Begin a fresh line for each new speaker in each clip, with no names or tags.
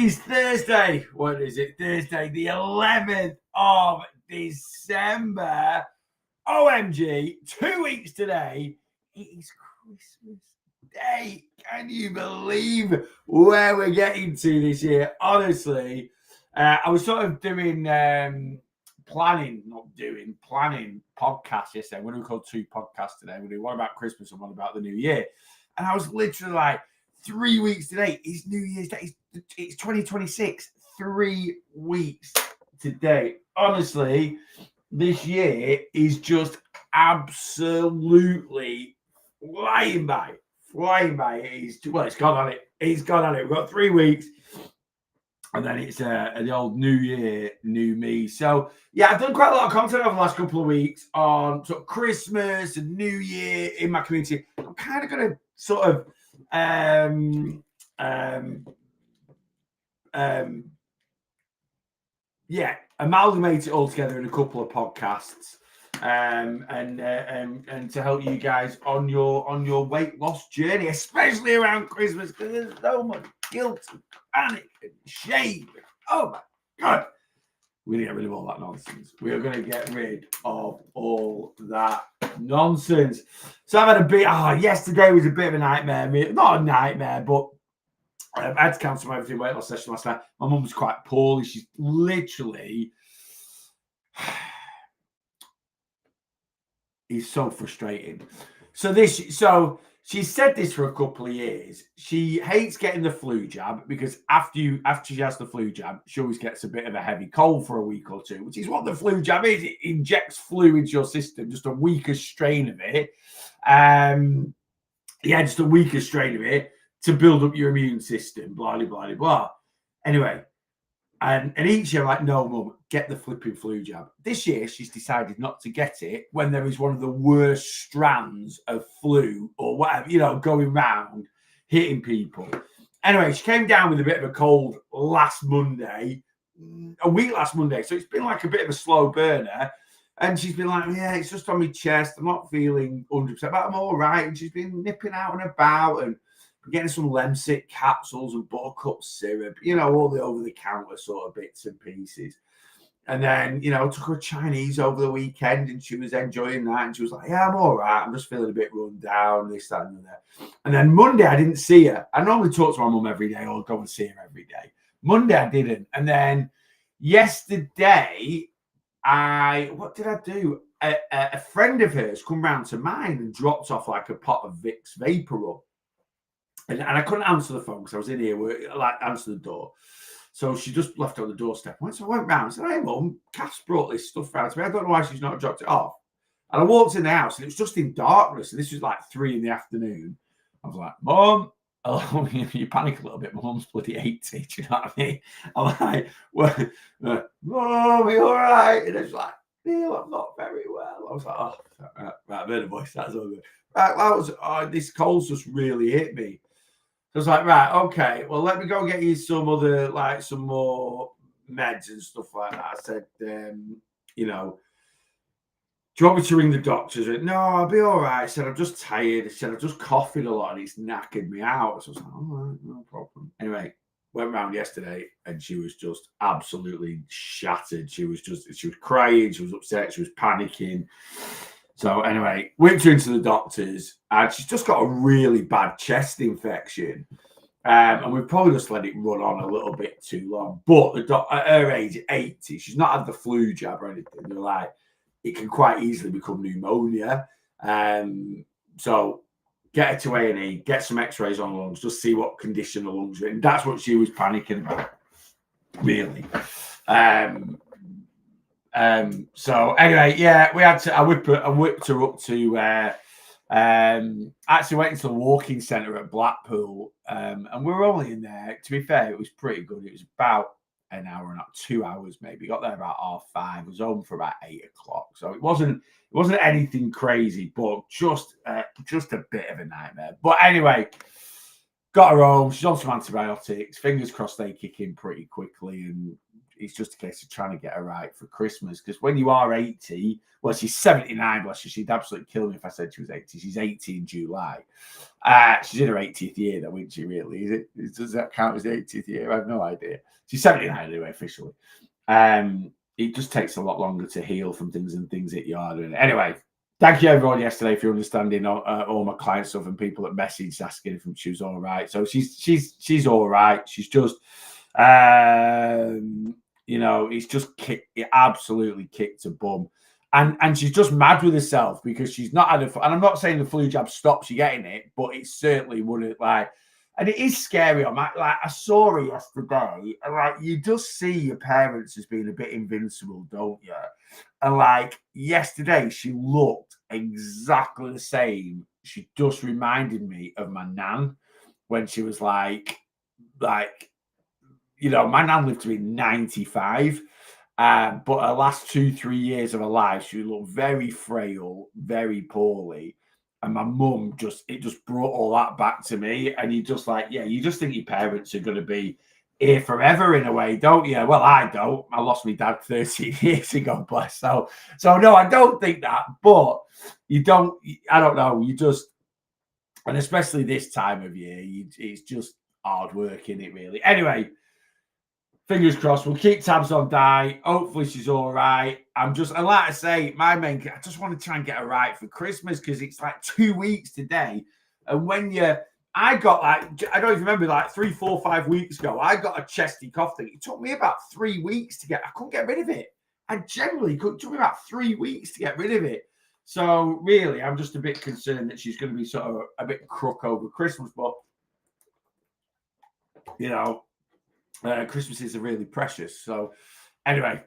is Thursday. What is it? Thursday, the 11th of December. OMG, 2 weeks today. It is Christmas Day. Can you believe where we're getting to this year? Honestly, I was sort of doing planning podcasts yesterday. We're going to call 2 podcasts today. We're doing one about Christmas and one about the new year. And I was literally like, 3 weeks today is New Year's Day. It's 2026. 3 weeks today. Honestly, this year is just absolutely flying by. It's gone on it. It's gone on it. We've got 3 weeks. And then it's the old New Year, New Me. So, yeah, I've done quite a lot of content over the last couple of weeks on sort of Christmas and New Year in my community. I'm kind of going to sort of amalgamate it all together in a couple of podcasts, and to help you guys on your weight loss journey, especially around Christmas, because there's so much guilt and panic and shame. Oh my God. We're going to get rid of all that nonsense. We are going to get rid of all that nonsense. So I've had a bit, yesterday was a bit of a nightmare. Not a nightmare, but I had to cancel my everything weight loss session last night. My mum was quite poorly. She's literally, it's so frustrating. So she's said this for a couple of years. She hates getting the flu jab because after she has the flu jab, she always gets a bit of a heavy cold for a week or two, which is what the flu jab is. It injects flu into your system, just a weaker strain of it. Just a weaker strain of it to build up your immune system, blah, blah, blah, blah. Anyway, and each year I'm like, no, Mum, get the flipping flu jab. This year, she's decided not to get it when there is one of the worst strands of flu or whatever, going round, hitting people. Anyway, she came down with a bit of a cold a week last Monday. So it's been like a bit of a slow burner. And she's been like, yeah, it's just on my chest. I'm not feeling 100%, but I'm all right. And she's been nipping out and about and getting some Lemsip capsules and buttercup syrup, all the over-the-counter sort of bits and pieces. And then, took her Chinese over the weekend and she was enjoying that. And she was like, yeah, I'm all right. I'm just feeling a bit run down, this, that, and that. And then Monday, I didn't see her. I normally talk to my mum every day or go and see her every day. Monday, I didn't. And then yesterday, what did I do? A friend of hers come round to mine and dropped off like a pot of Vicks Vapor Rub. And I couldn't answer the phone because I was in here, answer the door. So she just left it on the doorstep. So I went round and said, hey, Mum, Cass brought this stuff round to me. I don't know why she's not dropped it off. And I walked in the house and it was just in darkness. And this was like 3 p.m. I was like, Mum, you panic a little bit. My mum's bloody 80. Do you know what I mean? I'm like, Mum, are you all right? And it's like, Neil, I'm not very well. I was like, right, I heard a voice. That's all good. Right, this cold's just really hit me. So I was like, right, okay, well, let me go get you some more meds and stuff like that. I said, do you want me to ring the doctors? No, I'll be all right. I said, I'm just tired. I said, I've just coughed a lot and it's knackered me out. So I was like, all right, no problem. Anyway, went round yesterday and she was just absolutely shattered. She was crying. She was upset. She was panicking. So anyway, went into the doctors and she's just got a really bad chest infection. And we've probably just let it run on a little bit too long. But at her age, 80, she's not had the flu jab or anything. They're like, it can quite easily become pneumonia. So get her to A&E, get some x-rays on the lungs, just see what condition the lungs are in. That's what she was panicking about, really. So anyway, yeah, we had to. I whipped her up to. Actually went into the walking centre at Blackpool, and we were only in there. To be fair, it was pretty good. It was about an hour and 2 hours, maybe. Got there about 5:30. Was home for about 8 o'clock. So it wasn't anything crazy, but just a bit of a nightmare. But anyway, got her home. She's on some antibiotics. Fingers crossed they kick in pretty quickly, and it's just a case of trying to get her right for Christmas. Because when you are 80, well, she's 79, bless her. She'd absolutely kill me if I said she was 80. She's 80 in July. She's in her 80th year, though, isn't she, really? Does that count as the 80th year? I have no idea. She's 79 anyway, officially. It just takes a lot longer to heal from things hit you harder. Anyway, thank you everyone yesterday for understanding all my client stuff and people that messaged asking if she was all right. So she's all right. She's just, it's just it absolutely kicked a bum. And she's just mad with herself because she's not had and I'm not saying the flu jab stops you getting it, but it certainly wouldn't and it is scary. I saw her yesterday, and you just see your parents as being a bit invincible, don't you? And yesterday, she looked exactly the same. She just reminded me of my nan when she was my nan lived to be 95. But her last 2-3 years of her life, she looked very frail, very poorly. And my mum it just brought all that back to me. And you just you just think your parents are going to be here forever in a way, don't you? Well, I don't. I lost my dad 13 years ago, bless. So no, I don't think that. But I don't know. You just, and especially this time of year, it's just hard work, isn't it, really? Anyway, fingers crossed. We'll keep tabs on Di. Hopefully she's all right. And like I say, I just want to try and get her right for Christmas because it's 2 weeks today. And I got I don't even remember, 3, 4, 5 weeks ago, I got a chesty cough thing. It took me about 3 weeks to I couldn't get rid of it. I generally could. It took me about 3 weeks to get rid of it. So really, I'm just a bit concerned that she's going to be sort of a bit crook over Christmas. But, Christmases are really precious. So anyway,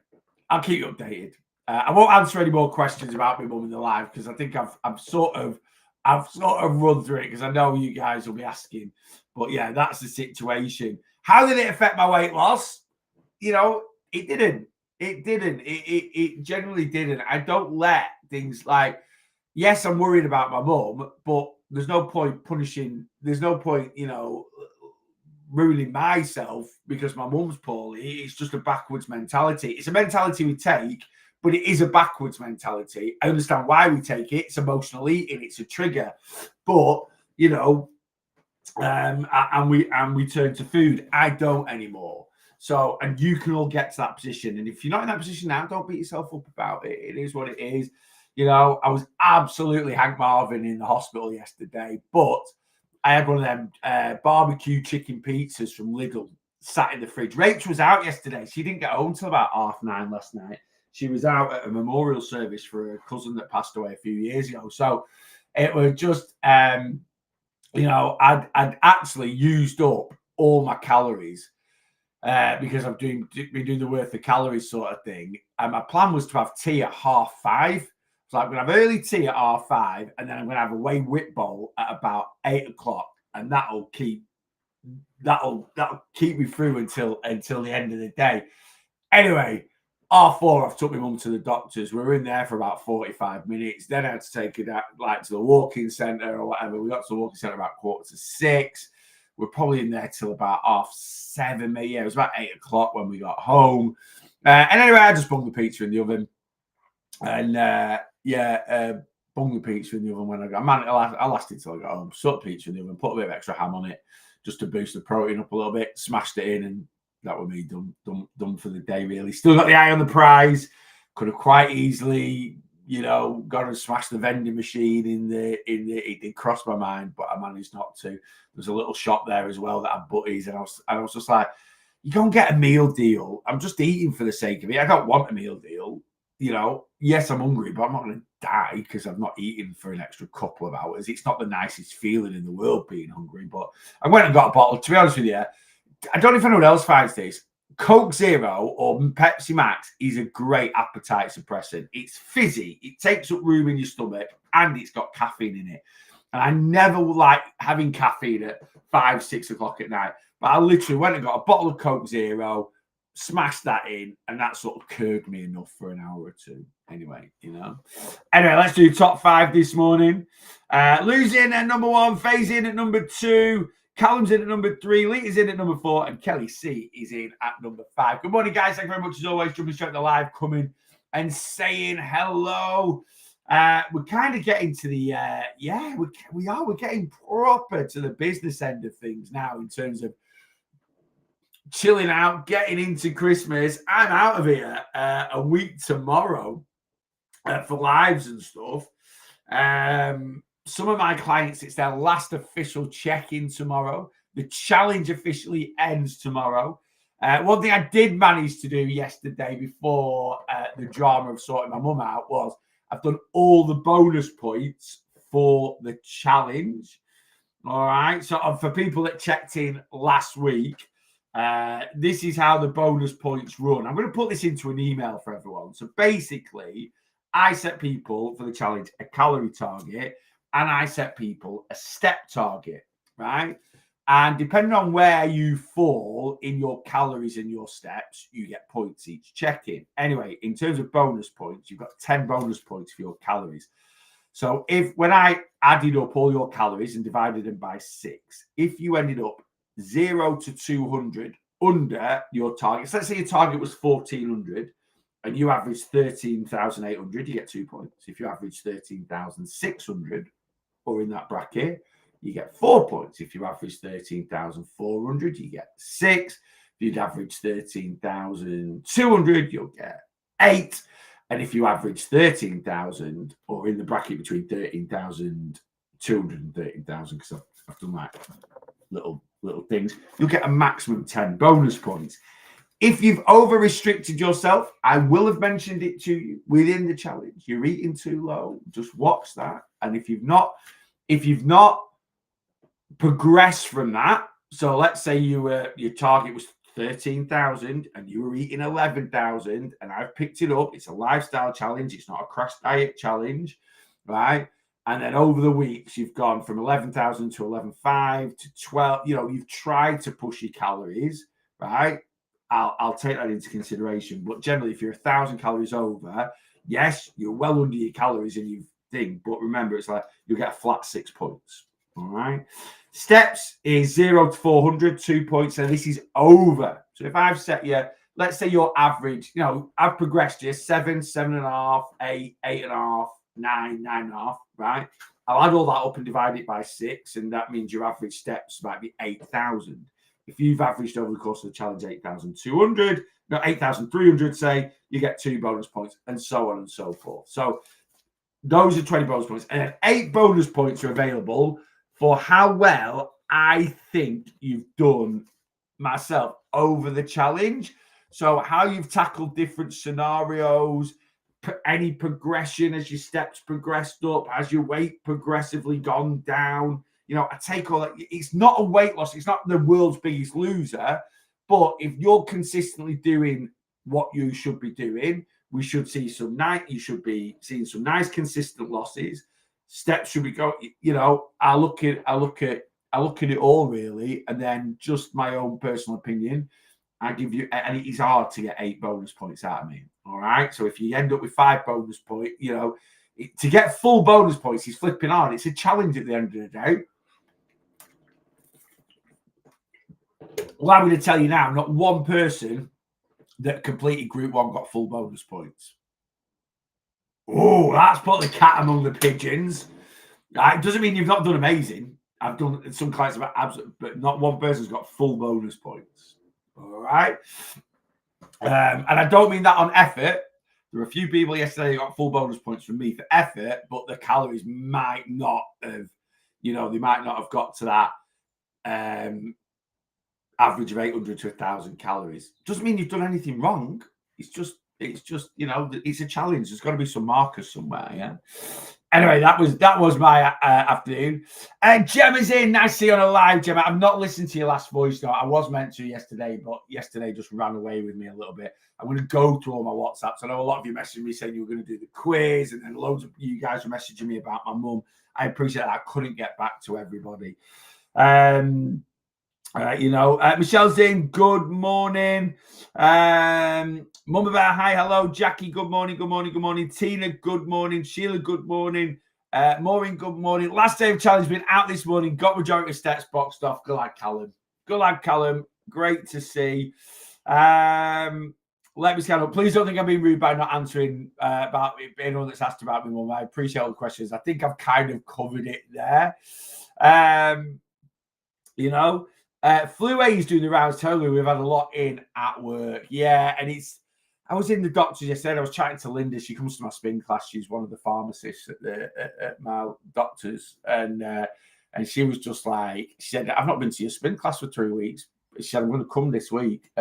I'll keep you updated. I won't answer any more questions about my mum in the live because I think I've sort of run through it because I know you guys will be asking. But yeah, that's the situation. How did it affect my weight loss? It didn't. It didn't. It generally didn't. I don't let things yes, I'm worried about my mum, but there's no point punishing. There's no point, ruining myself because my mum's poorly. It's just a backwards mentality. It's a mentality we take, but it is a backwards mentality. I understand why we take it. It's emotional eating. It's a trigger, but and we turn to food. I don't anymore. So, and you can all get to that position. And if you're not in that position now, don't beat yourself up about it. It is what it is. I was absolutely Hank Marvin in the hospital yesterday, but I had one of them barbecue chicken pizzas from Lidl sat in the fridge. Rachel was out yesterday. She didn't get home till about 9:30 last night. She was out at a memorial service for her cousin that passed away a few years ago. So it was just, I'd actually used up all my calories because I've been doing the worth of calories sort of thing. And my plan was to have tea at 5:30. So I'm going to have early tea at 5:30, and then I'm going to have a whey whip bowl at about 8 o'clock, and that'll keep me through until the end of the day. Anyway, 4:30, I've took my mum to the doctors. We were in there for about 45 minutes. Then I had to take her to the walking centre or whatever. We got to the walking centre about 5:45. We're probably in there till about 7:30, maybe. Yeah, it was about 8 o'clock when we got home. And anyway, I just bung the pizza in the oven. And bung the pizza in the oven when I got. I lasted till I got home. Stuck pizza in the oven, put a bit of extra ham on it, just to boost the protein up a little bit. Smashed it in, and that was me done for the day. Really, still got the eye on the prize. Could have quite easily, gone and smashed the vending machine It did cross my mind, but I managed not to. There's a little shop there as well that had butties, and I was just like, you go and get a meal deal. I'm just eating for the sake of it. I don't want a meal deal. Yes, I'm hungry, but I'm not going to die because I've not eaten for an extra couple of hours. It's not the nicest feeling in the world being hungry, but I went and got a bottle. To be honest with you, I don't know if anyone else finds this. Coke Zero or Pepsi Max is a great appetite suppressant. It's fizzy. It takes up room in your stomach, and it's got caffeine in it. And I never like having caffeine at 5, 6 o'clock at night. But I literally went and got a bottle of Coke Zero, smashed that in, and that sort of curbed me enough for an hour or two. Anyway, Anyway, let's do top 5 this morning. Losing at number 1, phasing at number 2, Callum's in at number 3, Lee's in at number 4, and Kelly C is in at number 5. Good morning, guys. Thank you very much as always. Jumping straight to live, coming and saying hello. We're kind of getting to the we're getting proper to the business end of things now in terms of chilling out, getting into Christmas. I'm out of here a week tomorrow for lives and stuff. Some of my clients, it's their last official check-in tomorrow. The challenge officially ends tomorrow. One thing I did manage to do yesterday before the drama of sorting my mum out was I've done all the bonus points for the challenge. All right. So for people that checked in last week, this is how the bonus points run. I'm going to put this into an email for everyone. So basically, I set people for the challenge a calorie target, and I set people a step target, right? And depending on where you fall in your calories and your steps, you get points each check-in. Anyway, in terms of bonus points, you've got 10 bonus points for your calories. So when I added up all your calories and divided them by 6, if you ended up 0 to 200 under your target, so let's say your target was 1,400 and you averaged 13,800, you get 2 points. If you average 13,600 or in that bracket, you get 4 points. If you average 13,400, you get 6. If you'd average 13,200, you'll get 8. And if you average 13,000 or in the bracket between 13,200 and 13,000, because I've done like little things, you'll get a maximum 10 bonus points. If you've over-restricted yourself, I will have mentioned it to you within the challenge. You're eating too low, just watch that. And if you've not progressed from that, so let's say your target was 13,000 and you were eating 11,000, and I've picked it up. It's a lifestyle challenge. It's not a crash diet challenge, right? And then over the weeks, you've gone from 11,000 to 11,500 to 12. You know, you've tried to push your calories, right? I'll take that into consideration. But generally, if you're 1,000 calories over, yes, you're well under your calories and you think. But remember, it's like you'll get a flat 6 points. All right. Steps is 0 to 400, 2 points. And this is over. So if I've set you, let's say your average, you know, I've progressed you 7, 7.5, 8, 8.5, 9, 9.5, right? I'll add all that up and divide it by 6. And that means your average steps might be 8,000. If you've averaged over the course of the challenge 8,200, no, 8,300, say, you get 2 bonus points, and so on and so forth. So those are 20 bonus points. And then 8 bonus points are available for how well I think you've done myself over the challenge. So how you've tackled different scenarios, any progression as your steps progressed up, has your weight progressively gone down. You know, I take all that. It's not a weight loss. It's not the world's biggest loser. But if you're consistently doing what you should be doing, we should see some nice. You should be seeing some nice, consistent losses. Steps should be going. You know, I look at it all really, and then just my own personal opinion. I give you, and it is hard to get 8 bonus points out of me. All right. So if you end up with 5 bonus points, you know, to get full bonus points is flipping hard. It's a challenge at the end of the day. Well, I'm going to tell you now, not one person that completed Group 1 got full bonus points. Oh, that's put the cat among the pigeons. It doesn't mean you've not done amazing. I've done some clients about absolute, but not one person's got full bonus points. All right. And I don't mean that on effort. There were a few people yesterday who got full bonus points from me for effort, but the calories might not have, you know, they might not have got to that average of 800 to 1,000 calories. Doesn't mean you've done anything wrong. It's just, you know, it's a challenge. There's got to be some markers somewhere. Yeah. Anyway, that was my afternoon. And Gemma's in. Nice to see you on a live, Gemma. I've not listened to your last voice note. I was meant to yesterday, but yesterday just ran away with me a little bit. I'm going to go through all my WhatsApps. I know a lot of you messaged me saying you were going to do the quiz, and then loads of you guys were messaging me about my mum. I appreciate that. I couldn't get back to everybody. Michelle's in. Good morning. Mama Bear, hi, hello. Jackie, good morning, good morning, good morning. Tina, good morning. Sheila, good morning. Maureen, good morning. Last day of challenge been out this morning. Got majority of steps boxed off. Good lad, Callum. Good lad, Callum. Great to see. Let me scan up. Please don't think I'm being rude by not answering about anyone that's asked about me, Mum. I appreciate all the questions. I think I've kind of covered it there. Flu A is doing the rounds. Totally, we've had a lot in at work. Yeah, and I was in the doctor's yesterday. I was chatting to Linda. She comes to my spin class. She's one of the pharmacists at my doctor's, and she was just like, she said, "I've not been to your spin class for 3 weeks." She said, "I'm going to come this week.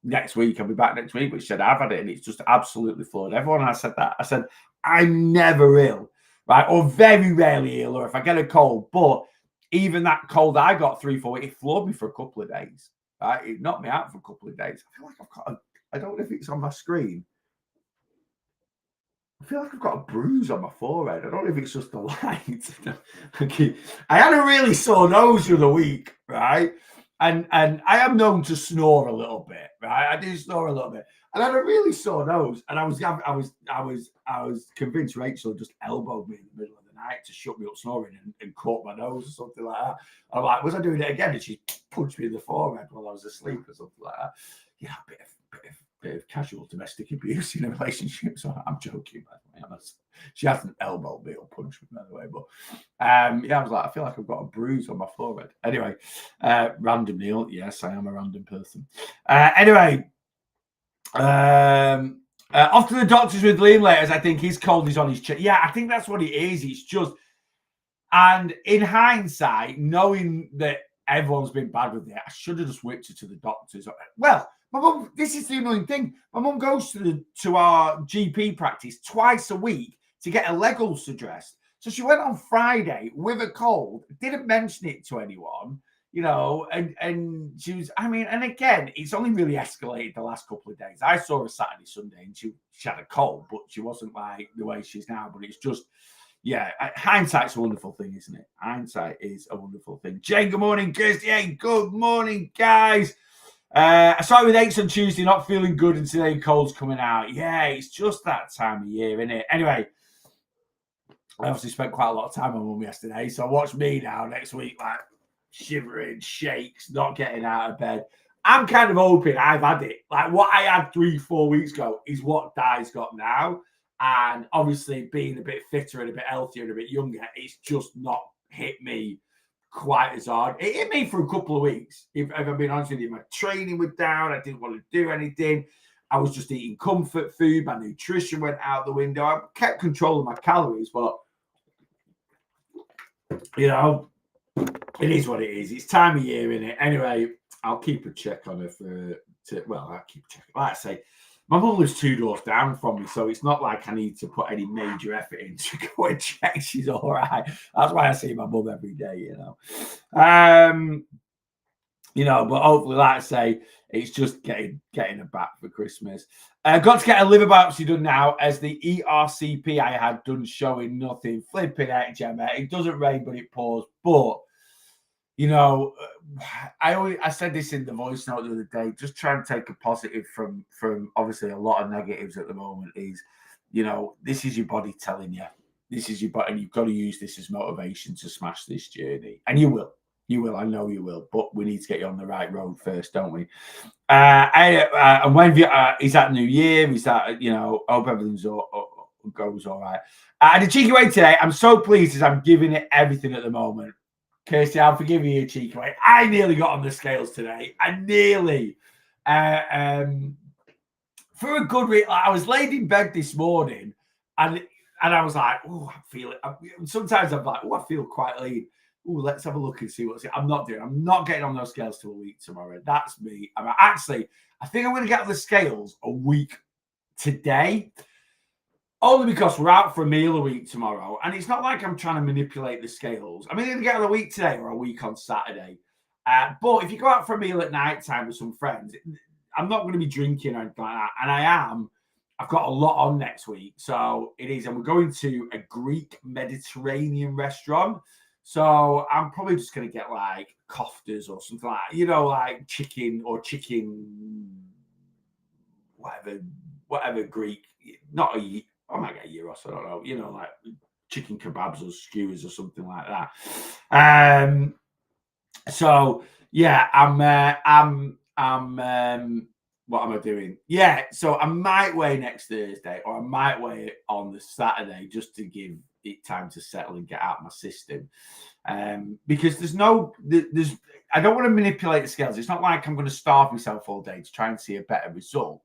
Next week, I'll be back next week." But she said, "I've had it, and it's just absolutely floored everyone." I said that. I said, "I'm never ill, right, or very rarely ill, or if I get a cold, but." Even that cold I got 3-4 weeks, it floored me for a couple of days. Right? It knocked me out for a couple of days. I feel like I've got I don't know if it's on my screen. I feel like I've got a bruise on my forehead. I don't know if it's just the light. I had a really sore nose the other week, right? And I am known to snore a little bit, right? I do snore a little bit. And I had a really sore nose, and I was convinced Rachel just elbowed me in the middle of the night to shut me up snoring and caught my nose or something like that. And I'm like, was I doing it again? And she punched me in the forehead while I was asleep or something like that. Yeah, a bit of casual domestic abuse in a relationship. So I'm joking, by the way. She hasn't elbowed me or punched me, by the way. But I was like, I feel like I've got a bruise on my forehead. Anyway, random Neil. Yes, I am a random person. Off to the doctors with Liam later, as I think his cold is on his chest. Yeah, I think that's what it is. It's just, and in hindsight, knowing that everyone's been bad with it, I should have just whipped her to the doctors. Well, my mum, this is the annoying thing. My mum goes to our GP practice twice a week to get a leg ulcer addressed. So she went on Friday with a cold, didn't mention it to anyone, and she was, and again, it's only really escalated the last couple of days. I saw her Saturday, Sunday, and she had a cold, but she wasn't like the way she is now. But it's just, yeah, hindsight's a wonderful thing, isn't it? Hindsight is a wonderful thing. Jane, good morning. Kirsty, hey, good morning, guys. I started with aches on Tuesday, not feeling good, and today cold's coming out. Yeah, it's just that time of year, isn't it? Anyway, I obviously spent quite a lot of time on Mum yesterday, so watch me now next week, like shivering, shakes, not getting out of bed. I'm kind of hoping I've had it. Like what I had 3-4 weeks ago is what Di's got now. And obviously being a bit fitter and a bit healthier and a bit younger, it's just not hit me quite as hard. It hit me for a couple of weeks. If I'm being honest with you, my training was down. I didn't want to do anything. I was just eating comfort food. My nutrition went out the window. I kept controlling my calories, but it is what it is. It's time of year, isn't it? Anyway, I'll keep a check on her I'll keep checking. Like I say, my mum lives 2 doors down from me, so it's not like I need to put any major effort in to go and check she's all right. That's why I see my mum every day, but hopefully, like I say, it's just getting her back for Christmas. Got to get a liver biopsy done now, as the ERCP I had done showing nothing. Flipping heck, Gemma. It doesn't rain, but it pours. But I said this in the voice note the other day. Just try and take a positive from obviously a lot of negatives at the moment. Is this is your body telling you, this is your body, and you've got to use this as motivation to smash this journey, and you will. You will, I know you will, but we need to get you on the right road first, don't we? And when is that New Year? Is that hope everything's goes all right. And the cheeky way today, I'm so pleased as I'm giving it everything at the moment. Kirsty, I'm forgiving you, cheeky way. I nearly got on the scales today. I nearly, for a good reason. I was laid in bed this morning, and I was like, oh, I feel it. Sometimes I'm like, oh, I feel quite lean. Oh, let's have a look and see what's it. I'm not getting on those scales till a week tomorrow. That's me. I think I'm going to get on the scales a week today, only because we're out for a meal a week tomorrow. And it's not like I'm trying to manipulate the scales. I'm either going to get on a week today or a week on Saturday. But if you go out for a meal at night time with some friends, I'm not going to be drinking or anything like that. And I've got a lot on next week. So it is. And we're going to a Greek Mediterranean restaurant. So I'm probably just going to get like koftas or something like that, like chicken, whatever Greek, I might get gyros, I don't know, like chicken kebabs or skewers or something like that. So yeah, what am I doing? Yeah, so I might weigh next Thursday, or I might weigh it on the Saturday just to give it time to settle and get out of my system. Because there's I don't want to manipulate the scales. It's not like I'm going to starve myself all day to try and see a better result.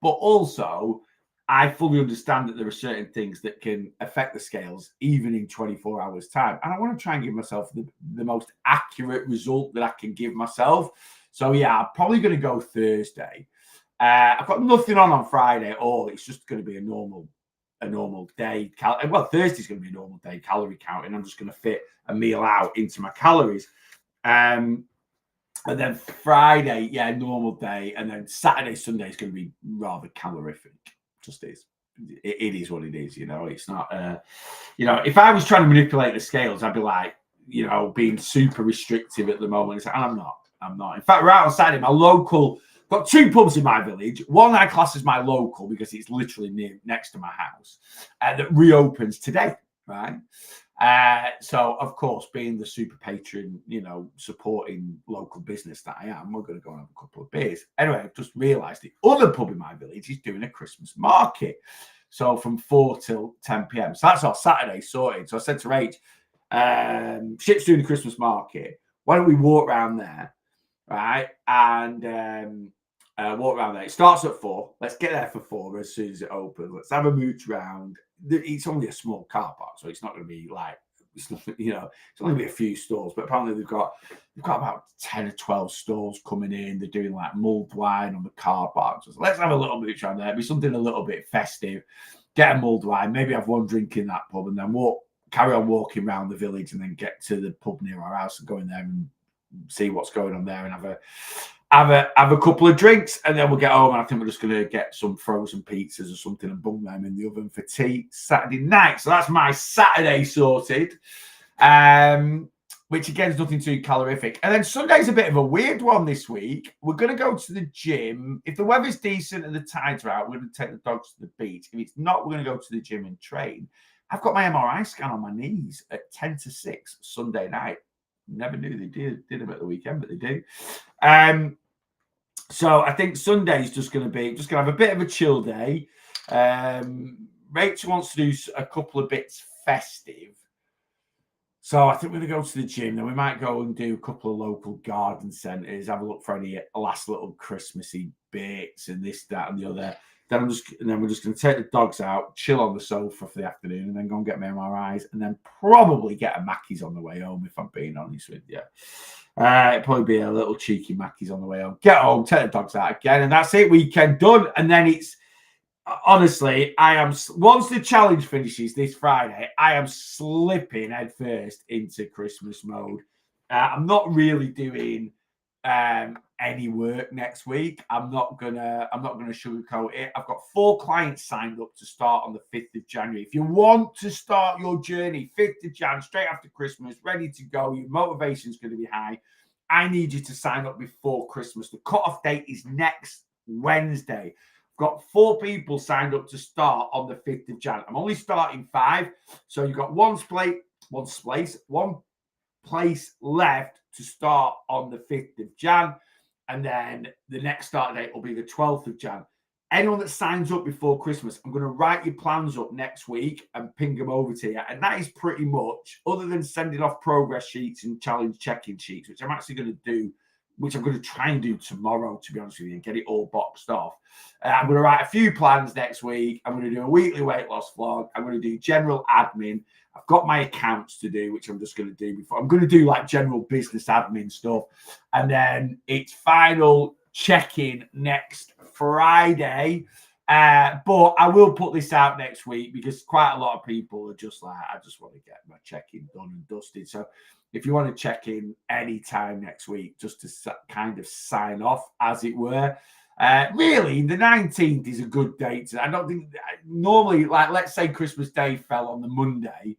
But also, I fully understand that there are certain things that can affect the scales even in 24 hours time. And I want to try and give myself the most accurate result that I can give myself. So yeah, I'm probably going to go Thursday. I've got nothing on Friday at all. It's just going to be a normal day. Well, Thursday's going to be a normal day calorie counting. I'm just going to fit a meal out into my calories. And then Friday, yeah, normal day. And then Saturday, Sunday is going to be rather calorific. Just is. It is what it is, you know. It's not, if I was trying to manipulate the scales, I'd be like, being super restrictive at the moment. And I'm not. In fact, right on Saturday, my local, got 2 pubs in my village. One I class as my local because it's literally next to my house, that reopens today, right? So, of course, being the super patron, supporting local business that I am, we're going to go and have a couple of beers. Anyway, I've just realised the other pub in my village is doing a Christmas market. So from 4 till 10 p.m. So that's our Saturday sorted. So I said to Rach, Ship's doing a Christmas market. Why don't we walk around there, right? And walk around there. It starts at 4. Let's get there for 4 as soon as it opens. Let's have a mooch round. It's only a small car park, so it's not going to be like, it's only be a few stores, but apparently they've got about 10 or 12 stores coming in. They're doing like mulled wine on the car park. So let's have a little mooch around there. It'll be something a little bit festive. Get a mulled wine, maybe have one drink in that pub, and then carry on walking around the village, and then get to the pub near our house and go in there and see what's going on there and have a couple of drinks, and then we'll get home. And I think we're just going to get some frozen pizzas or something and bung them in the oven for tea Saturday night. So that's my Saturday sorted, which again is nothing too calorific. And then Sunday's a bit of a weird one this week. We're going to go to the gym. If the weather's decent and the tides are out, we're going to take the dogs to the beach. If it's not, we're going to go to the gym and train. I've got my MRI scan on my knees at 10 to 6 Sunday night. Never knew they did them at the weekend, but they do. So I think Sunday's just going to have a bit of a chill day. Rachel wants to do a couple of bits festive. So I think we're going to go to the gym. Then we might go and do a couple of local garden centres, have a look for any last little Christmassy bits and this, that, and the other. Then we're just going to take the dogs out, chill on the sofa for the afternoon, and then go and get my MRIs, and then probably get a Mackey's on the way home, if I'm being honest with you. It'd probably be a little cheeky Mackey's on the way home. Get home, take the dogs out again, and that's it. Weekend done. And then it's, honestly, once the challenge finishes this Friday, I am slipping headfirst into Christmas mode. I'm not really doing any work next week. I'm not gonna sugarcoat it. I've got 4 clients signed up to start on the 5th of January. If you want to start your journey 5th of Jan, straight after Christmas, ready to go, your motivation's going to be high, I need you to sign up before Christmas. The cutoff date is next Wednesday. I've got 4 people signed up to start on the 5th of Jan. I'm only starting 5, so you've got one place left to start on the 5th of Jan. And then the next start date will be the 12th of Jan. Anyone that signs up before Christmas, I'm going to write your plans up next week and ping them over to you. And that is pretty much, other than sending off progress sheets and challenge check-in sheets, which I'm actually going to do, which I'm going to try and do tomorrow, to be honest with you, and get it all boxed off. I'm going to write a few plans next week. I'm going to do a weekly weight loss vlog. I'm going to do general admin. I've got my accounts to do, which I'm just going to do before. I'm going to do like general business admin stuff. And then it's final check-in next Friday. But I will put this out next week because quite a lot of people are just like, I just want to get my check-in done and dusted. So if you want to check in anytime next week, just to kind of sign off, as it were. Really, the 19th is a good date. I don't think normally, like, let's say Christmas Day fell on the Monday,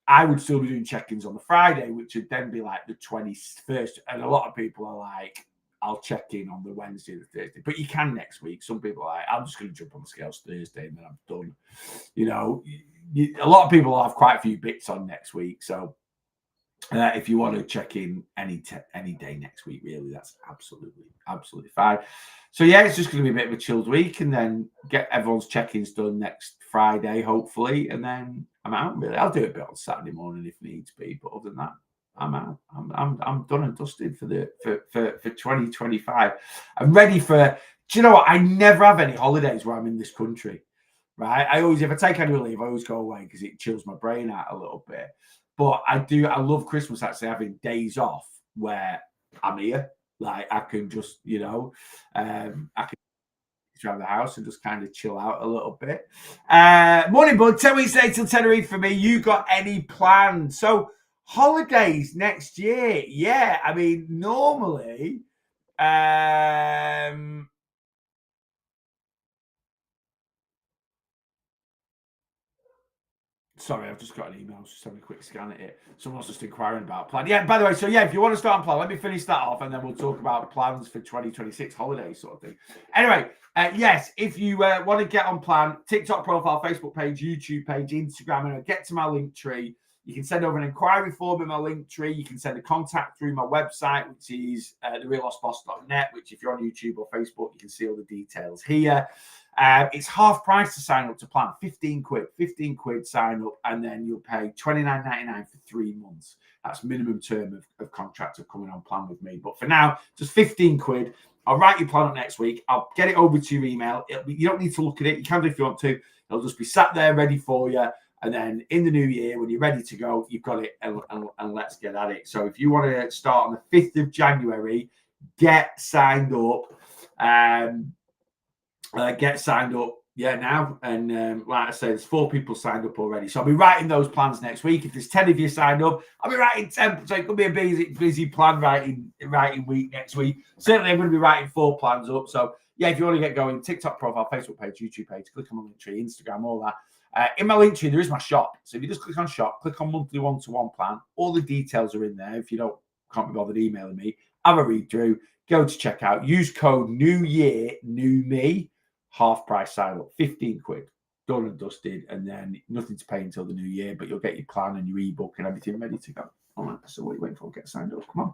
I would still be doing check-ins on the Friday, which would then be like the 21st. And a lot of people are like, I'll check in on the Wednesday or the Thursday. But you can next week. Some people are like, I'm just going to jump on the scales Thursday and then I'm done. a lot of people will have quite a few bits on next week. So if you want to check in any day next week, really, that's absolutely fine. So yeah, it's just going to be a bit of a chilled week, and then get everyone's check-ins done next Friday, hopefully, and then I'm out. Really, I'll do a bit on Saturday morning if needs be, but other than that, I'm out. I'm done and dusted for 2025. I'm ready for. Do you know what? I never have any holidays where I'm in this country, right? I always, if I take annual leave, I always go away because it chills my brain out a little bit. But I love Christmas actually having days off where I'm here. Like I can just, I can around the house and just kind of chill out a little bit. Morning, bud. 10 weeks later till Tenerife for me. You got any plans? So holidays next year. Yeah, I mean, normally, sorry, I've just got an email. Just having a quick scan at it. Someone's just inquiring about plan. Yeah, by the way, so yeah, if you want to start on plan, let me finish that off and then we'll talk about plans for 2026 holidays sort of thing. Anyway, yes, if you want to get on plan, TikTok profile, Facebook page, YouTube page, Instagram, and get to my link tree. You can send over an inquiry form in my link tree. You can send a contact through my website, which is thereallostboss.net, which if you're on YouTube or Facebook, you can see all the details here. It's half price to sign up to plan, 15 quid sign up, and then you'll pay $29.99 for 3 months. That's minimum term of contract of coming on plan with me. But for now, just 15 quid. I'll write your plan up next week. I'll get it over to your email. You don't need to look at it. You can do if you want to. It'll just be sat there ready for you. And then in the new year, when you're ready to go, you've got it and let's get at it. So if you want to start on the 5th of January, get signed up. Get signed up now, and like I said, there's 4 people signed up already, so I'll be writing those plans next week. If there's 10 of you signed up, I'll be writing 10, so it could be a busy plan writing week next week. Certainly I'm going to be writing 4 plans up. So yeah, if you want to get going, TikTok profile, Facebook page, YouTube page, click on my link tree, Instagram, all that. In my link tree there is my shop, so if you just click on shop, click on monthly one-to-one plan, all the details are in there. If you can't be bothered emailing me, have a read through, go to checkout, use code new year new me, half price sign up, 15 quid, done and dusted, and then nothing to pay until the new year, but you'll get your plan and your ebook and everything ready to go. All right, so what are you waiting for? Get signed up, come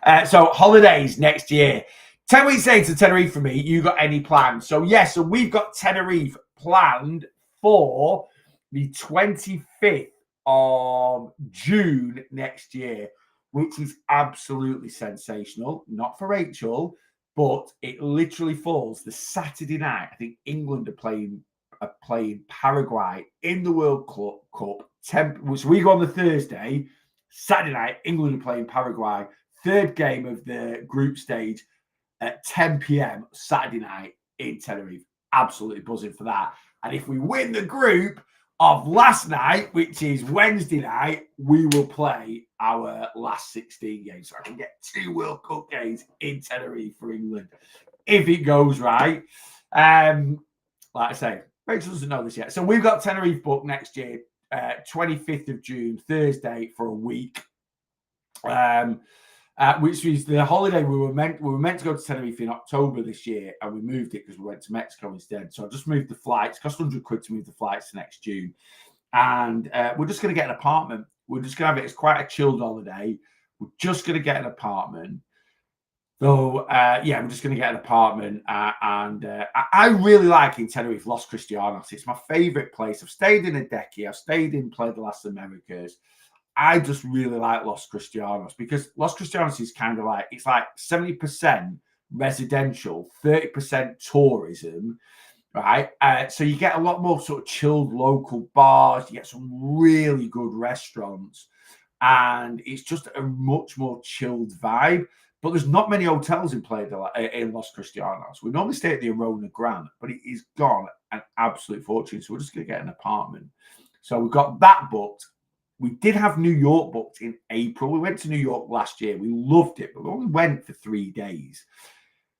on. So holidays next year. 10 weeks later, Tenerife for me. You got any plans? So yes, so we've got Tenerife planned for the 25th of June next year, which is absolutely sensational. Not for Rachel, but it literally falls the Saturday night. I think England are playing Paraguay in the World Cup. So we go on the Thursday. Saturday night, England are playing Paraguay. 3rd game of the group stage at 10 p.m. Saturday night in Tenerife. Absolutely buzzing for that. And if we win the group of last night, which is Wednesday night, we will play our last 16 games. So I can get 2 World Cup games in Tenerife for England if it goes right. Like I say, Rachel doesn't know this yet. So we've got Tenerife booked next year, 25th of June, Thursday, for a week. Which is the holiday we were meant to go to Tenerife in October this year, and we moved it because we went to Mexico instead. So I just moved the flights. It cost 100 quid to move the flights to next June, and we're just going to get an apartment. We're just going to have it. It's quite a chilled holiday. We're just going to get an apartment. So we're just going to get an apartment, and I really like in Tenerife Los Cristianos. It's my favorite place. I've stayed in Adeje. I've stayed in Playa de las Americas. I just really like Los Cristianos because Los Cristianos is kind of like, it's like 70% residential, 30% tourism, right? So you get a lot more sort of chilled local bars, you get some really good restaurants, and it's just a much more chilled vibe. But there's not many hotels in in Los Cristianos. We normally stay at the Arona Grande, but it is gone an absolute fortune. So we're just going to get an apartment. So we've got that booked. We did have New York booked in April. We went to New York last year. We loved it, but we only went for 3 days.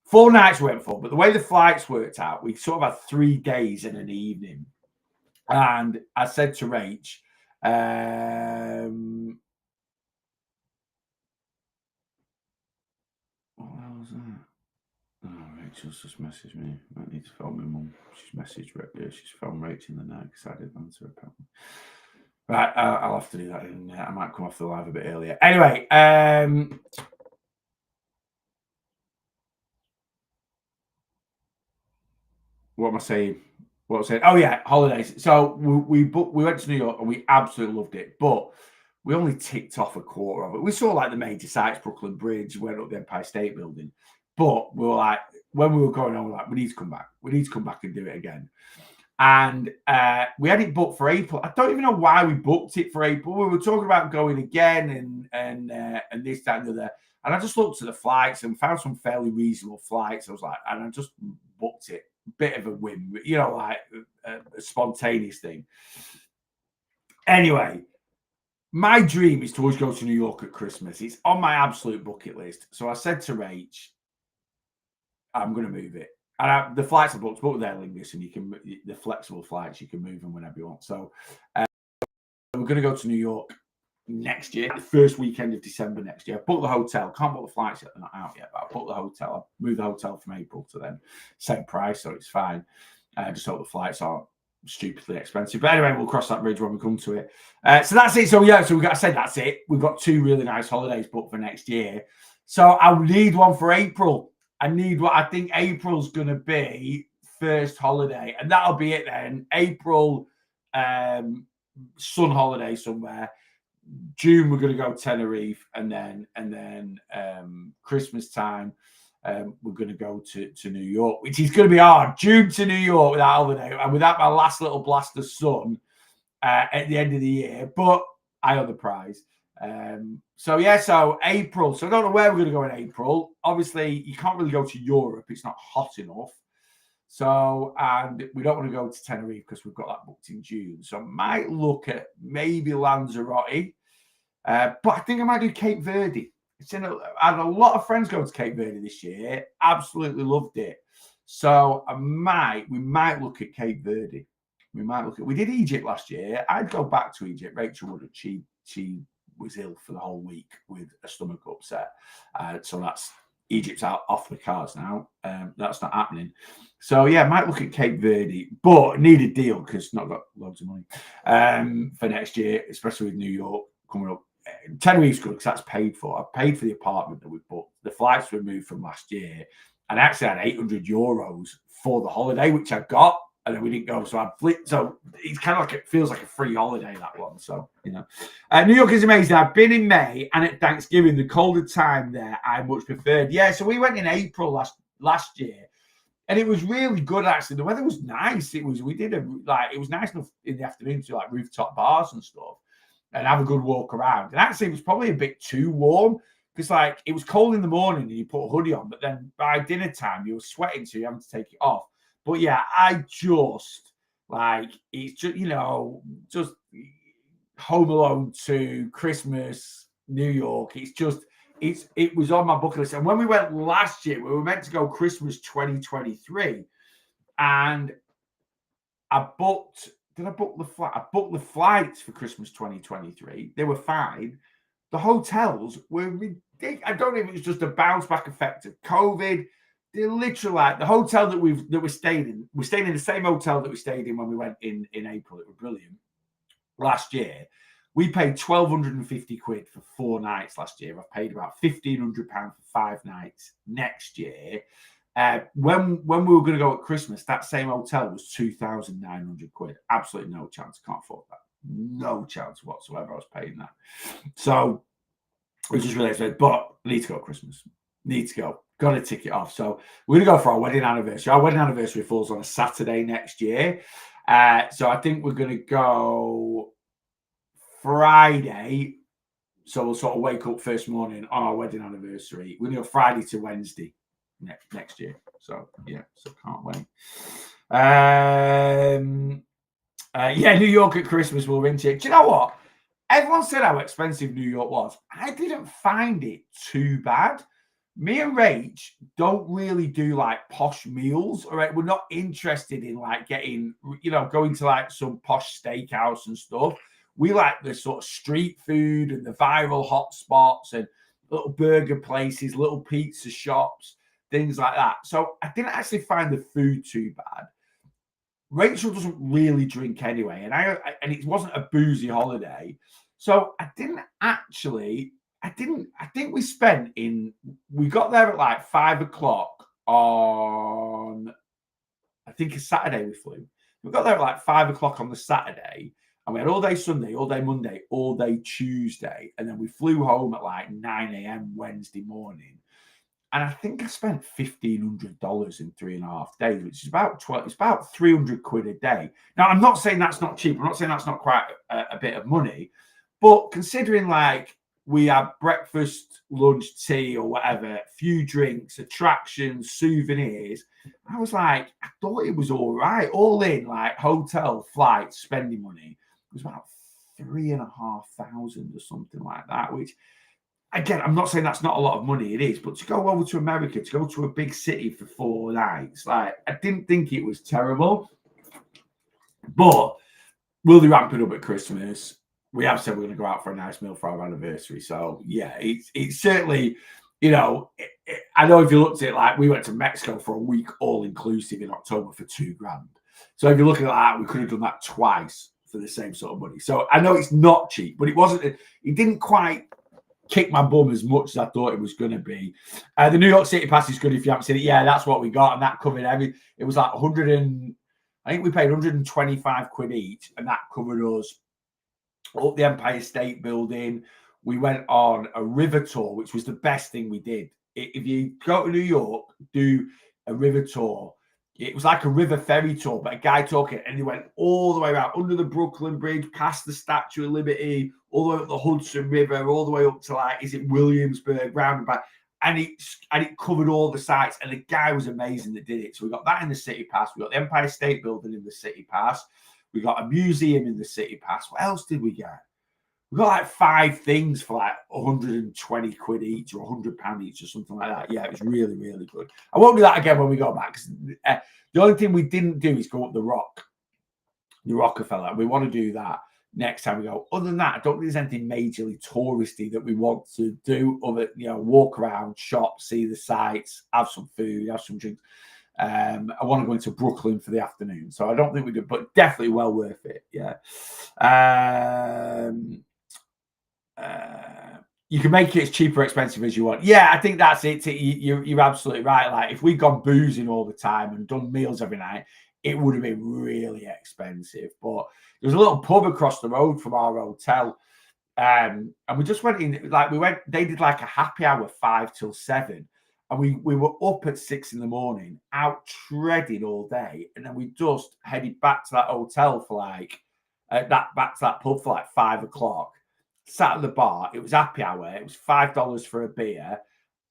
4 nights we went for, but the way the flights worked out, we sort of had 3 days and an evening. And I said to Rach, what was that? Oh, Rachel's just messaged me. I need to phone my mum. She's Just message she's phone Rach in the night because I didn't answer apparently. Right, I'll have to do that. I might come off the live a bit earlier. Anyway, what am I saying? What was I saying? Oh yeah, holidays. So we went to New York and we absolutely loved it, but we only ticked off a quarter of it. We saw like the major sites, Brooklyn Bridge, went up the Empire State Building, but we were like, when we were going on, we were like, we need to come back. We need to come back and do it again. And we had it booked for April. I don't even know why we booked it for April. We were talking about going again and this, that, and the other. And I just looked at the flights and found some fairly reasonable flights. I was like, and I just booked it. Bit of a whim, you know, like a spontaneous thing. Anyway, my dream is to always go to New York at Christmas. It's on my absolute bucket list. So I said to Rach, I'm going to move it. And the flights are booked with Aer Lingus, and you can the flexible flights, you can move them whenever you want. So we're going to go to New York next year, the first weekend of December next year. I booked the hotel. Can't book the flights yet; they're not out yet. But I booked the hotel. I moved the hotel from April to then, same price, so it's fine. I just hope the flights aren't stupidly expensive. But anyway, we'll cross that bridge when we come to it. So that's it. So yeah, so we got to say that's it. We've got 2 really nice holidays booked for next year. So I need one for April. I need what I think April's going to be first holiday, and that'll be it then. April, sun holiday somewhere. June we're going to go Tenerife, and then Christmas time we're going to go to New York, which is going to be hard. June to New York without holiday and without my last little blast of sun at the end of the year, but I own the prize. So April. So I don't know where we're going to go in April. Obviously, you can't really go to Europe. It's not hot enough. So, and we don't want to go to Tenerife because we've got that booked in June. So I might look at maybe Lanzarote. But I think I might do Cape Verde. I had a lot of friends go to Cape Verde this year. Absolutely loved it. So we might look at Cape Verde. We did Egypt last year. I'd go back to Egypt. Rachel wouldn't. She was ill for the whole week with a stomach upset. So that's Egypt's out off the cards now. That's not happening. So yeah, might look at Cape Verde, but need a deal because not got loads of money for next year, especially with New York coming up. Tenerife's good because that's paid for. I paid for the apartment that we booked. The flights were moved from last year, and I actually had €800 for the holiday, which I got, and then we didn't go. So I flipped. So it's kind of like it feels like a free holiday, that one. So New York is amazing. I've been in May and at Thanksgiving, the colder time there, I much preferred. Yeah, so we went in April last year. And it was really good, actually. The weather was nice. It was nice enough in the afternoon to like rooftop bars and stuff and have a good walk around. And actually, it was probably a bit too warm because like it was cold in the morning and you put a hoodie on, but then by dinner time you were sweating, so you having to take it off. But yeah, I just like it's just just Home Alone 2, Christmas, New York. It was on my bucket list. And when we went last year, we were meant to go Christmas 2023. And I booked the flight? I booked the flights for Christmas 2023. They were fine. The hotels were ridiculous. I don't know if it was just a bounce back effect of COVID. They're literally like the hotel that we're staying in. We're staying in the same hotel that we stayed in when we went in April. It was brilliant. Last year, we paid £1,250 for 4 nights last year. I've paid about £1,500 for 5 nights next year. When we were going to go at Christmas, that same hotel was £2,900. Absolutely no chance. Can't afford that. No chance whatsoever. I was paying that. So, which is really expensive. But I need to go at Christmas. Need to go. Got a ticket off. So we're going to go for our wedding anniversary. Our wedding anniversary falls on a Saturday next year. So I think we're going to go Friday. So we'll sort of wake up first morning on our wedding anniversary. We're going to go Friday to Wednesday next year. So yeah, so can't wait. New York at Christmas will ring it. Do you know what? Everyone said how expensive New York was. I didn't find it too bad. Me and Rach don't really do like posh meals. All right, we're not interested in like getting, going to like some posh steakhouse and stuff. We like the sort of street food and the viral hot spots and little burger places, little pizza shops, things like that. So I didn't actually find the food too bad. Rachel doesn't really drink anyway, and it wasn't a boozy holiday, so I think we spent we got there at like 5 o'clock on, I think, a Saturday we flew. We got there at like 5 o'clock on the Saturday, and we had all day Sunday, all day Monday, all day Tuesday, and then we flew home at like 9 a.m. Wednesday morning. And I think I spent $1,500 in 3.5 days, which is about it's about 300 quid a day. Now, I'm not saying that's not cheap. I'm not saying that's not quite a bit of money, but considering like we had breakfast, lunch, tea, or whatever, few drinks, attractions, souvenirs, I was like, I thought it was all right. All in, like hotel, flights, spending money, it was about 3,500 or something like that, which, again, I'm not saying that's not a lot of money. It is, but to go over to America, to go to a big city for 4 nights, like, I didn't think it was terrible. But will they ramp it up at Christmas? We have said we're going to go out for a nice meal for our anniversary. So yeah, it's certainly, I know if you looked at it, like, we went to Mexico for a week all inclusive in October for $2,000. So if you're looking at that, we could have done that twice for the same sort of money. So I know it's not cheap, but it didn't quite kick my bum as much as I thought it was going to be. The New York City Pass is good if you haven't seen it. Yeah, that's what we got, and that covered it was like I think we paid 125 quid each, and that covered us up the Empire State Building. We went on a river tour, which was the best thing we did. If you go to New York, do a river tour. It was like a river ferry tour, but a guy talking, and he went all the way around under the Brooklyn Bridge, past the Statue of Liberty, all the way up the Hudson River, all the way up to, like, is it Williamsburg, round and back, and it covered all the sites. And the guy was amazing that did it. So we got that in the City Pass. We got the Empire State Building in the City Pass. We got a museum in the City Pass. What else did we get? We got like 5 things for like 120 quid each or £100 each or something like that. Yeah, it was really, really good. I won't do that again when we go back. The only thing we didn't do is go up the Rockefeller. We want to do that next time we go. Other than that, I don't think there's anything majorly touristy that we want to do. Other, walk around, shop, see the sights, have some food, have some drinks. I want to go into Brooklyn for the afternoon, so I don't think we do, but definitely well worth it. Yeah. You can make it as cheap or expensive as you want. Yeah, I think that's it. You're absolutely right. Like, if we'd gone boozing all the time and done meals every night, it would have been really expensive. But there's a little pub across the road from our hotel, and we just went in. Like, they did like a happy hour 5 till 7, and we were up at 6 in the morning, out treading all day, and then we just headed back to that hotel for back to that pub for like 5 o'clock. Sat at the bar. It was happy hour. It was $5 for a beer.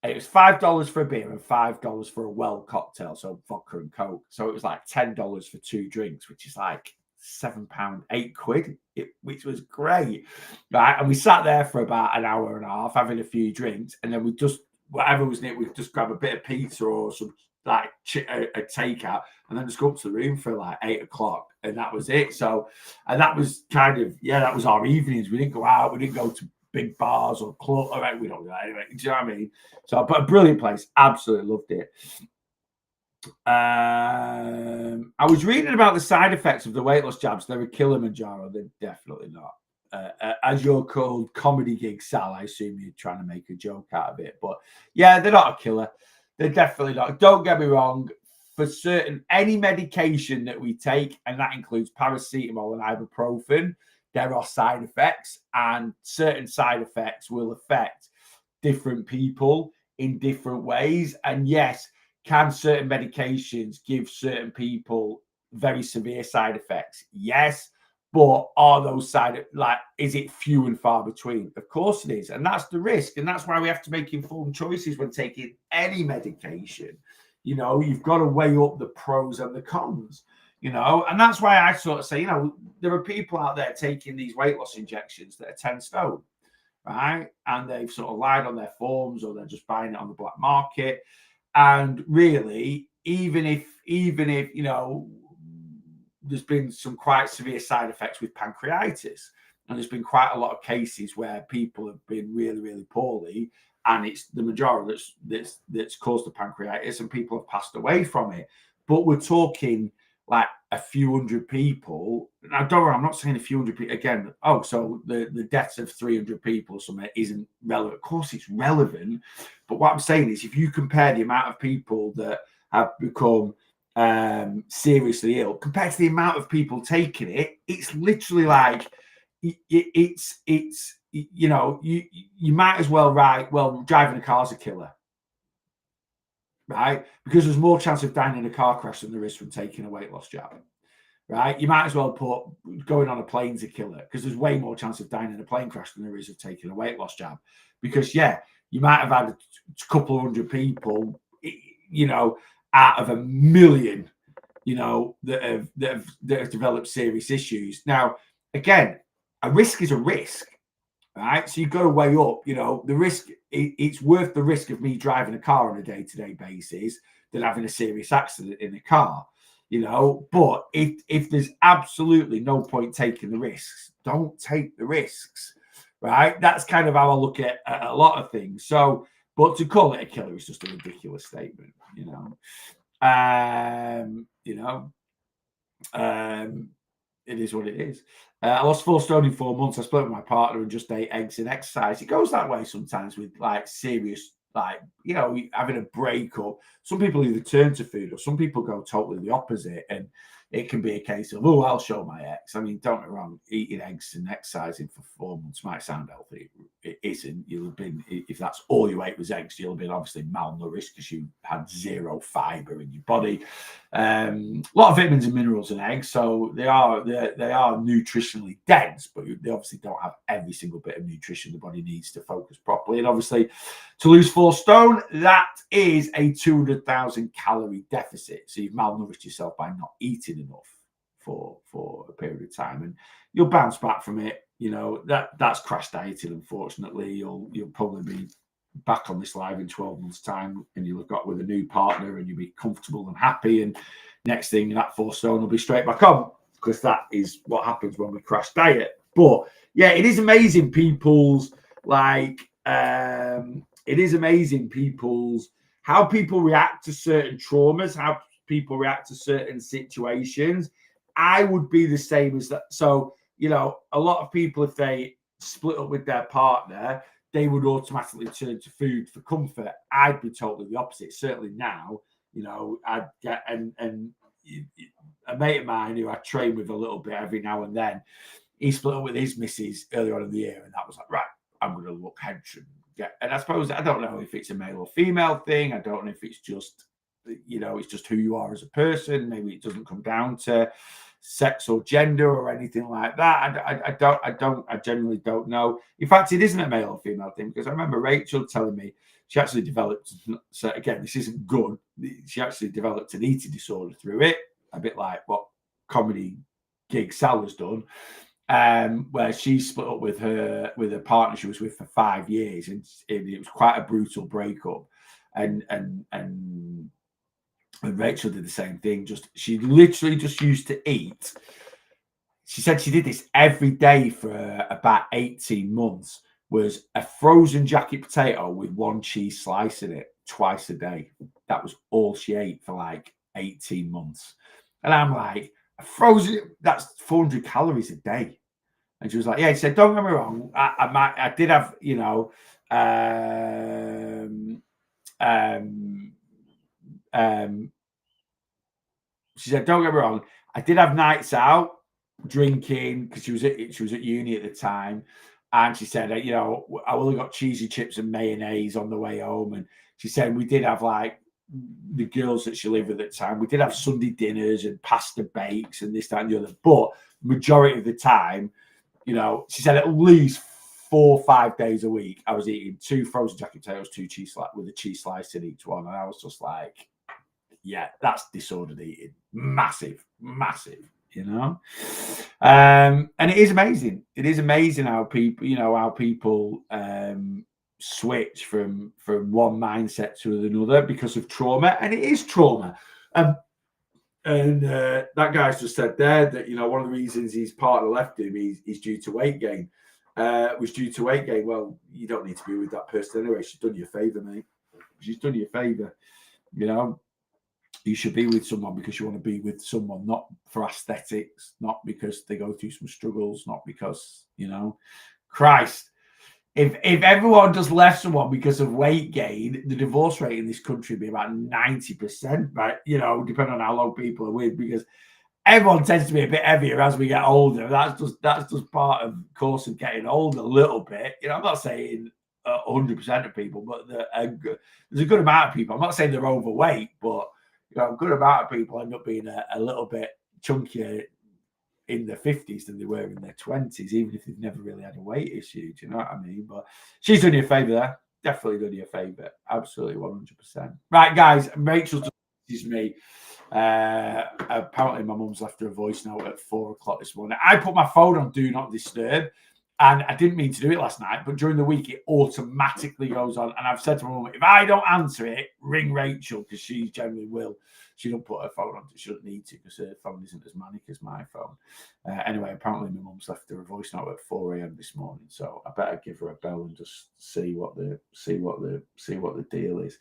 It was $5 for a beer and $5 for a well cocktail, so vodka and coke. So it was like $10 for 2 drinks, which is like £7, £8, which was great, right? And we sat there for about an hour and a half having a few drinks, and then we just, whatever was in it, we just grab a bit of pizza or some like a takeout, and then just go up to the room for like 8 o'clock, and that was it. So, and that was kind of, that was our evenings. We didn't go out, we didn't go to big bars or clubs. All right, we don't do that anyway. Do you know what I mean? So, but a brilliant place. Absolutely loved it. I was reading about the side effects of the weight loss jabs. They're a Kilimanjaro. They're definitely not. As your called comedy gig, Sal, I assume you're trying to make a joke out of it. But yeah, they're not a killer. They're definitely not. Don't get me wrong. For certain, any medication that we take, and that includes paracetamol and ibuprofen, there are side effects, and certain side effects will affect different people in different ways. And yes, can certain medications give certain people very severe side effects? Yes. But are those is it few and far between? Of course it is. And that's the risk. And that's why we have to make informed choices when taking any medication. You've got to weigh up the pros and the cons, and that's why I sort of say, there are people out there taking these weight loss injections that are 10 stone, right? And they've sort of lied on their forms, or they're just buying it on the black market. And really, even if there's been some quite severe side effects with pancreatitis, and there's been quite a lot of cases where people have been really, really poorly, and it's the majority that's caused the pancreatitis, and people have passed away from it. But we're talking like a few hundred people. Now, don't worry, I'm not saying a few hundred people again. Oh, so the deaths of 300 people or something isn't relevant. Of course, it's relevant. But what I'm saying is, if you compare the amount of people that have become seriously ill compared to the amount of people taking it, it's literally like it's you know, you might as well write, well, driving a car's a killer. Right? Because there's more chance of dying in a car crash than there is from taking a weight loss jab. Right? You might as well put going on a plane's a killer because there's way more chance of dying in a plane crash than there is of taking a weight loss jab. Because yeah, you might have had a couple of hundred people, you know, out of a million, you know, that have developed serious issues. Now, again, a risk is a risk. Right, so you've got to weigh up, you know, the risk. It's worth the risk of me driving a car on a day-to-day basis than having a serious accident in a car, you know. But if there's absolutely no point taking the risks, don't take the risks, right? That's kind of how I look at a lot of things. So, but to call it a killer is just a ridiculous statement, you know. You know, it is what it is. I lost 4 stone in 4 months. I split with my partner and just ate eggs and exercise. It goes that way sometimes with like serious, like, you know, having a breakup. Some people either turn to food or some people go totally the opposite. And it can be a case of, oh, I'll show my ex. I mean, don't get me wrong, eating eggs and exercising for 4 months might sound healthy. It isn't. You'll have been, if that's all you ate was eggs, you'll have been obviously malnourished because you had 0 fiber in your body. A lot of vitamins and minerals in eggs, so they are nutritionally dense, but they obviously don't have every single bit of nutrition the body needs to focus properly. And obviously, to lose 4 stone, that is a 200,000 calorie deficit. So you've malnourished yourself by not eating enough for a period of time, and you'll bounce back from it. You know, that's crash dieting. Unfortunately, you'll probably be back on this live in 12 months' time, and you'll have got with a new partner, and you'll be comfortable and happy. And next thing, that 4 stone will be straight back on, because that is what happens when we crash diet. But yeah, it is amazing people's like it is amazing people's how people react to certain traumas, how people react to certain situations. I would be the same as that. So, you know, a lot of people, if they split up with their partner, they would automatically turn to food for comfort. I'd be totally the opposite. Certainly now, you know, I'd get and a mate of mine who I train with a little bit every now and then, he split up with his missus earlier on in the year, and that was like, right, I'm going to look hench and get. And I suppose I don't know if it's a male or female thing. I don't know if it's just, you know, it's just who you are as a person. Maybe it doesn't come down to sex or gender or anything like that. I genuinely don't know. In fact, it isn't a male or female thing, because I remember Rachel telling me she actually developed, so again, this isn't good, she actually developed an eating disorder through it, a bit like what comedy gig Sal has done, where she split up with her partner she was with for 5 years, and it was quite a brutal breakup, and Rachel did the same thing. She literally just used to eat. She said she did this every day for about 18 months, was a frozen jacket potato with 1 cheese slice in it twice a day. That was all she ate for like 18 months. And I'm like, frozen, that's 400 calories a day. And she was like, yeah, she said, don't get me wrong. I did have, you know, she said, don't get me wrong, I did have nights out drinking, because she was at uni at the time. And she said, you know, I only got cheesy chips and mayonnaise on the way home. And she said, we did have, like, the girls that she lived with at the time, we did have Sunday dinners and pasta bakes and this, that, and the other. But majority of the time, you know, she said at least 4 or 5 days a week, I was eating 2 frozen jacket potatoes, 2 cheese slices with a cheese slice in each one. And I was just like, yeah, that's disordered eating. Massive, you know. And it is amazing. It is amazing how people, you know, switch from one mindset to another because of trauma, and it is trauma. And that guy's just said there that, you know, one of the reasons his partner left him is due to weight gain. Was due to weight gain. Well, you don't need to be with that person anyway. She's done you a favor, mate. She's done you a favor, you know. You should be with someone because you want to be with someone, not for aesthetics, not because they go through some struggles, not because, Christ. If everyone just left someone because of weight gain, the divorce rate in this country would be about 90%, but depending on how long people are with, because everyone tends to be a bit heavier as we get older. That's just part of course of getting older a little bit. I'm not saying 100% of people, but there's a good amount of people. I'm not saying they're overweight, but a good amount of people end up being a little bit chunkier in their 50s than they were in their 20s, even if they've never really had a weight issue. Do you know what I mean? But she's done you a favour there. Definitely done you a favour. Absolutely 100%. Right, guys, Rachel just me. Apparently my mum's left her a voice note at 4:00 this morning. I put my phone on do not disturb, and I didn't mean to do it last night, but during the week it automatically goes on. And I've said to my mum, if I don't answer it, ring Rachel, because she generally will. She don't put her phone on. She doesn't need to, because her phone isn't as manic as my phone. Anyway, apparently my mum's left her a voice note at 4 a.m. this morning, so I better give her a bell and just see what the deal is.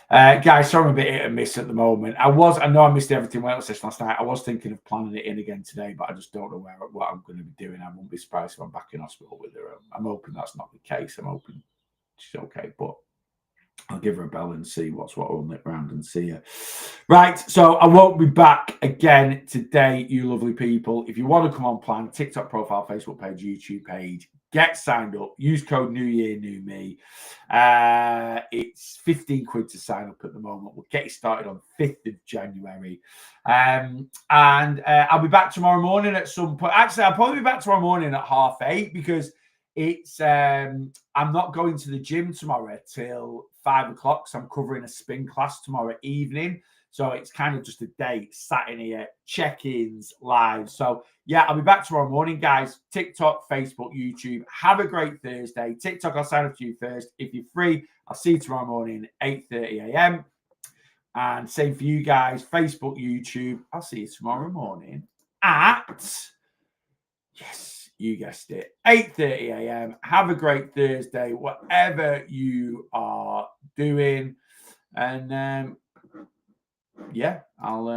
Guys, sorry I'm a bit hit and miss at the moment. I know I missed everything Wales session last night. I was thinking of planning it in again today, but I just don't know what I'm going to be doing. I won't be surprised if I'm back in hospital with her. I'm hoping that's not the case. I'm hoping she's okay, but I'll give her a bell and see what's what. I'll nip round and see her. Right, so I won't be back again today, you lovely people. If you want to come on plan, TikTok profile, Facebook page, YouTube page, get signed up. Use code New Year, New Me. It's 15 quid to sign up at the moment. We'll get you started on 5th of January. And I'll be back tomorrow morning at some point. Actually, I'll probably be back tomorrow morning at 8:30, because it's I'm not going to the gym tomorrow till 5:00, so I'm covering a spin class tomorrow evening. So it's kind of just a day sat in here, check-ins, live. So yeah, I'll be back tomorrow morning, guys. TikTok, Facebook, YouTube. Have a great Thursday. TikTok, I'll sign up to you first. If you're free, I'll see you tomorrow morning, 8:30 a.m. And same for you guys, Facebook, YouTube. I'll see you tomorrow morning at, yes, you guessed it, 8:30 a.m. Have a great Thursday, whatever you are doing. And yeah, I'll